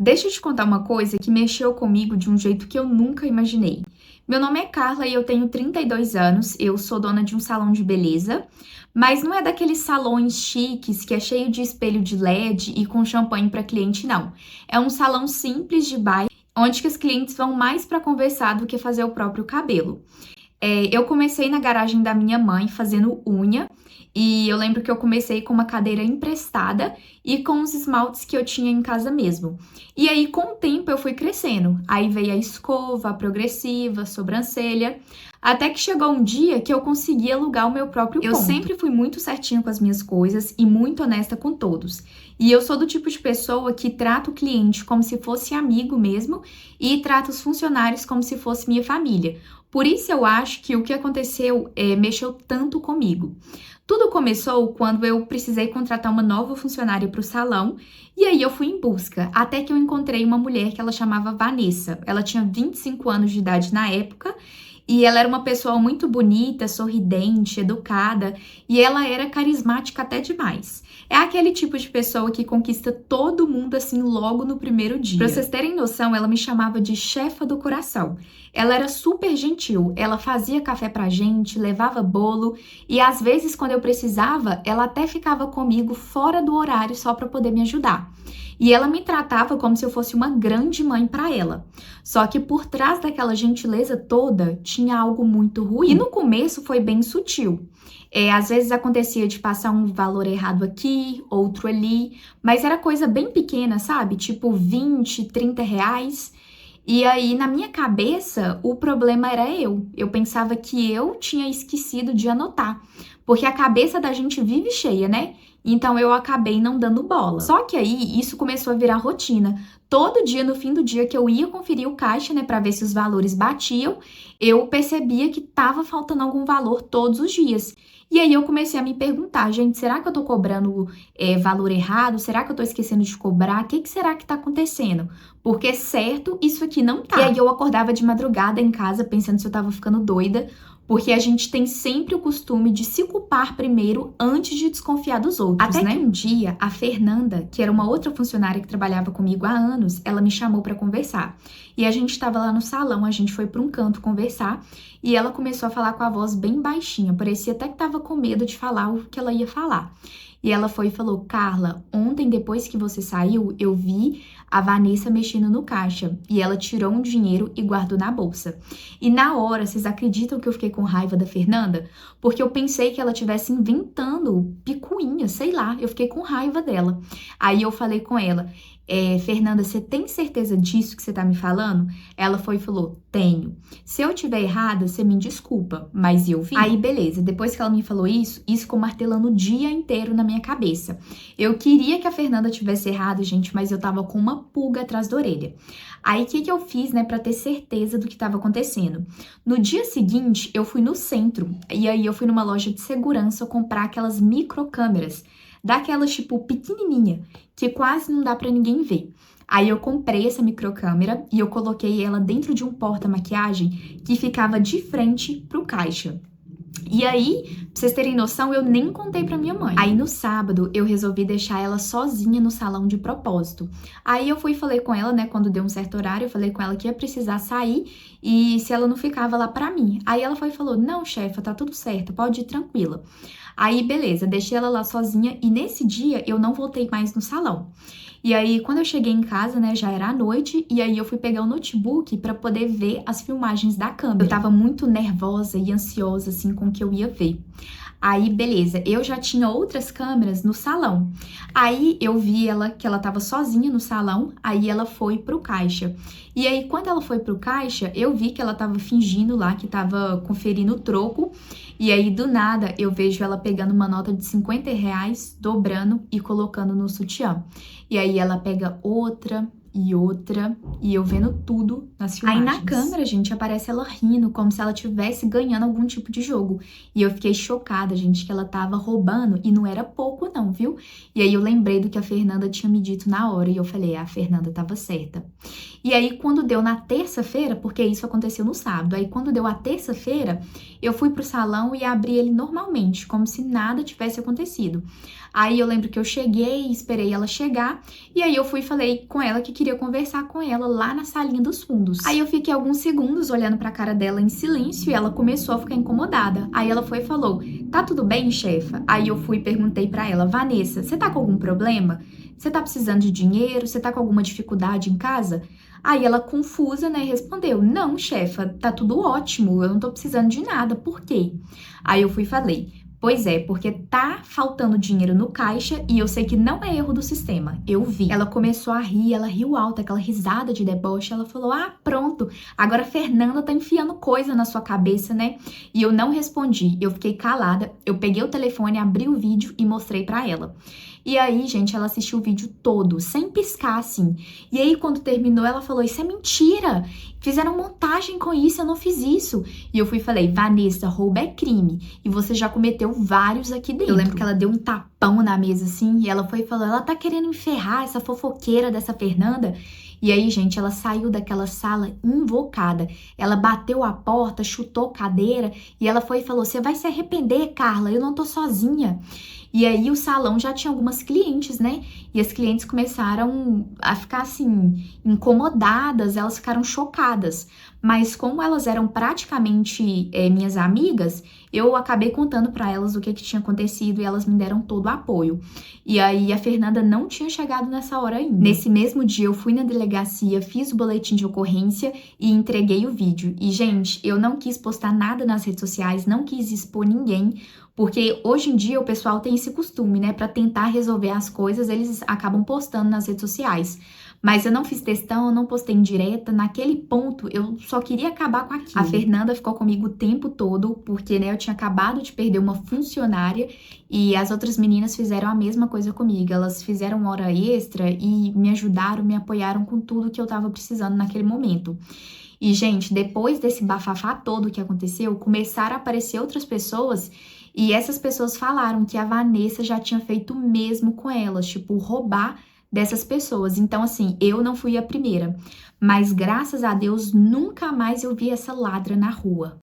Deixa eu te contar uma coisa que mexeu comigo de um jeito que eu nunca imaginei. Meu nome é Carla e eu tenho 32 anos, eu sou dona de um salão de beleza, mas não é daqueles salões chiques que é cheio de espelho de LED e com champanhe para cliente, não. É um salão simples de bairro, onde que os clientes vão mais para conversar do que fazer o próprio cabelo. Eu comecei na garagem da minha mãe fazendo unha e eu lembro que eu comecei com uma cadeira emprestada e com os esmaltes que eu tinha em casa mesmo. E aí, com o tempo, eu fui crescendo. Aí veio a escova, a progressiva, a sobrancelha, até que chegou um dia que eu consegui alugar o meu próprio ponto. Eu sempre fui muito certinha com as minhas coisas e muito honesta com todos. E eu sou do tipo de pessoa que trata o cliente como se fosse amigo mesmo e trata os funcionários como se fosse minha família. Por isso eu acho que o que aconteceu mexeu tanto comigo. Tudo começou quando eu precisei contratar uma nova funcionária para o salão e aí eu fui em busca, até que eu encontrei uma mulher que ela chamava Vanessa. Ela tinha 25 anos de idade na época e ela era uma pessoa muito bonita, sorridente, educada e ela era carismática até demais. É aquele tipo de pessoa que conquista todo mundo assim logo no primeiro dia. Pra vocês terem noção, ela me chamava de chefa do coração. Ela era super gentil, ela fazia café pra gente, levava bolo e às vezes quando eu precisava, ela até ficava comigo fora do horário só pra poder me ajudar. E ela me tratava como se eu fosse uma grande mãe para ela. Só que por trás daquela gentileza toda, tinha algo muito ruim. E no começo foi bem sutil. Às vezes acontecia de passar um valor errado aqui, outro ali, mas era coisa bem pequena, sabe? Tipo 20, 30 reais. E aí, na minha cabeça, o problema era eu. Eu pensava que eu tinha esquecido de anotar. Porque a cabeça da gente vive cheia, né? Então eu acabei não dando bola. Só que aí isso começou a virar rotina. Todo dia, no fim do dia, que eu ia conferir o caixa, né, pra ver se os valores batiam, eu percebia que tava faltando algum valor todos os dias. E aí eu comecei a me perguntar, gente, será que eu tô cobrando valor errado? Será que eu tô esquecendo de cobrar? O que será que tá acontecendo? Porque certo, isso aqui não tá. E aí eu acordava de madrugada em casa pensando se eu tava ficando doida, porque a gente tem sempre o costume de se culpar primeiro antes de desconfiar dos outros, né? Até que um dia, a Fernanda, que era uma outra funcionária que trabalhava comigo há anos, ela me chamou pra conversar. E a gente tava lá no salão, a gente foi pra um canto conversar, e ela começou a falar com a voz bem baixinha, parecia até que tava com medo de falar o que ela ia falar. E ela foi e falou, Carla, ontem depois que você saiu, eu vi a Vanessa mexendo no caixa e ela tirou um dinheiro e guardou na bolsa. E na hora, vocês acreditam que eu fiquei com raiva da Fernanda? Porque eu pensei que ela estivesse inventando picuinha, sei lá, eu fiquei com raiva dela. Aí eu falei com ela, Fernanda, você tem certeza disso que você tá me falando? Ela foi e falou, tenho. Se eu tiver errada, você me desculpa, mas eu vi. Aí, beleza, depois que ela me falou isso ficou martelando o dia inteiro na minha cabeça. Eu queria que a Fernanda tivesse errado, gente, mas eu tava com uma pulga atrás da orelha. Aí, o que eu fiz, né, pra ter certeza do que tava acontecendo? No dia seguinte, eu fui no centro, e aí eu fui numa loja de segurança comprar aquelas microcâmeras, daquelas, tipo, pequenininha, que quase não dá pra ninguém ver. Aí eu comprei essa microcâmera e eu coloquei ela dentro de um porta-maquiagem que ficava de frente pro caixa. E aí, pra vocês terem noção, eu nem contei pra minha mãe. Aí no sábado, eu resolvi deixar ela sozinha no salão de propósito. Aí eu fui e falei com ela, né, quando deu um certo horário, eu falei com ela que ia precisar sair e se ela não ficava lá pra mim. Aí ela foi e falou, não, chefa, tá tudo certo, pode ir tranquila. Aí, beleza, deixei ela lá sozinha e nesse dia eu não voltei mais no salão. E aí, quando eu cheguei em casa, né, já era à noite, e aí eu fui pegar o notebook pra poder ver as filmagens da câmera. Eu tava muito nervosa e ansiosa, assim, com o que eu ia ver. Aí, beleza, eu já tinha outras câmeras no salão. Aí, eu vi que ela tava sozinha no salão, aí ela foi pro caixa. E aí, quando ela foi pro caixa, eu vi que ela tava fingindo lá, que tava conferindo o troco. E aí, do nada, eu vejo ela pegando uma nota de 50 reais, dobrando e colocando no sutiã. E aí, ela pega outra e outra, e eu vendo tudo nas filmagens. Aí na câmera, gente, aparece ela rindo, como se ela estivesse ganhando algum tipo de jogo. E eu fiquei chocada, gente, que ela tava roubando, e não era pouco não, viu? E aí eu lembrei do que a Fernanda tinha me dito na hora, e eu falei, a Fernanda tava certa. E aí quando deu na terça-feira, porque isso aconteceu no sábado, aí quando deu a terça-feira, eu fui pro salão e abri ele normalmente, como se nada tivesse acontecido. Aí eu lembro que eu cheguei, esperei ela chegar, e aí eu fui e falei com ela que queria conversar com ela lá na salinha dos fundos. Aí eu fiquei alguns segundos olhando pra cara dela em silêncio e ela começou a ficar incomodada. Aí ela foi e falou: "Tá tudo bem, chefa?" Aí eu fui e perguntei pra ela: "Vanessa, você tá com algum problema? Você tá precisando de dinheiro? Você tá com alguma dificuldade em casa?" Aí ela, confusa, né, respondeu: "Não, chefa, tá tudo ótimo, eu não tô precisando de nada, por quê?" Aí eu fui e falei: "Pois é, porque tá faltando dinheiro no caixa e eu sei que não é erro do sistema, eu vi." Ela começou a rir, ela riu alto, aquela risada de deboche, ela falou: "Ah, pronto, agora a Fernanda tá enfiando coisa na sua cabeça, né?" E eu não respondi, eu fiquei calada, eu peguei o telefone, abri o vídeo e mostrei pra ela. E aí, gente, ela assistiu o vídeo todo, sem piscar, assim. E aí, quando terminou, ela falou: "Isso é mentira! Fizeram montagem com isso, eu não fiz isso." E eu fui e falei: "Vanessa, roubo é crime. E você já cometeu vários aqui dentro." Eu lembro que ela deu um tapão na mesa, assim, e ela foi e falou: "Ela tá querendo enferrar essa fofoqueira dessa Fernanda." E aí, gente, ela saiu daquela sala invocada. Ela bateu a porta, chutou cadeira, e ela foi e falou: "Você vai se arrepender, Carla, eu não tô sozinha." E aí o salão já tinha algumas clientes, né? E as clientes começaram a ficar assim, incomodadas, elas ficaram chocadas. Mas como elas eram praticamente minhas amigas, eu acabei contando pra elas o que tinha acontecido e elas me deram todo o apoio. E aí a Fernanda não tinha chegado nessa hora ainda. Nesse mesmo dia eu fui na delegacia, fiz o boletim de ocorrência e entreguei o vídeo. E, gente, eu não quis postar nada nas redes sociais, não quis expor ninguém, porque hoje em dia o pessoal tem esse costume, né? Pra tentar resolver as coisas, eles acabam postando nas redes sociais. Mas eu não fiz textão, eu não postei em direta. Naquele ponto, eu só queria acabar com aquilo. A Fernanda ficou comigo o tempo todo, porque, né, eu tinha acabado de perder uma funcionária e as outras meninas fizeram a mesma coisa comigo. Elas fizeram hora extra e me ajudaram, me apoiaram com tudo que eu tava precisando naquele momento. E, gente, depois desse bafafá todo que aconteceu, começaram a aparecer outras pessoas e essas pessoas falaram que a Vanessa já tinha feito o mesmo com elas, tipo, roubar dessas pessoas. Então, assim, eu não fui a primeira, mas graças a Deus nunca mais eu vi essa ladra na rua.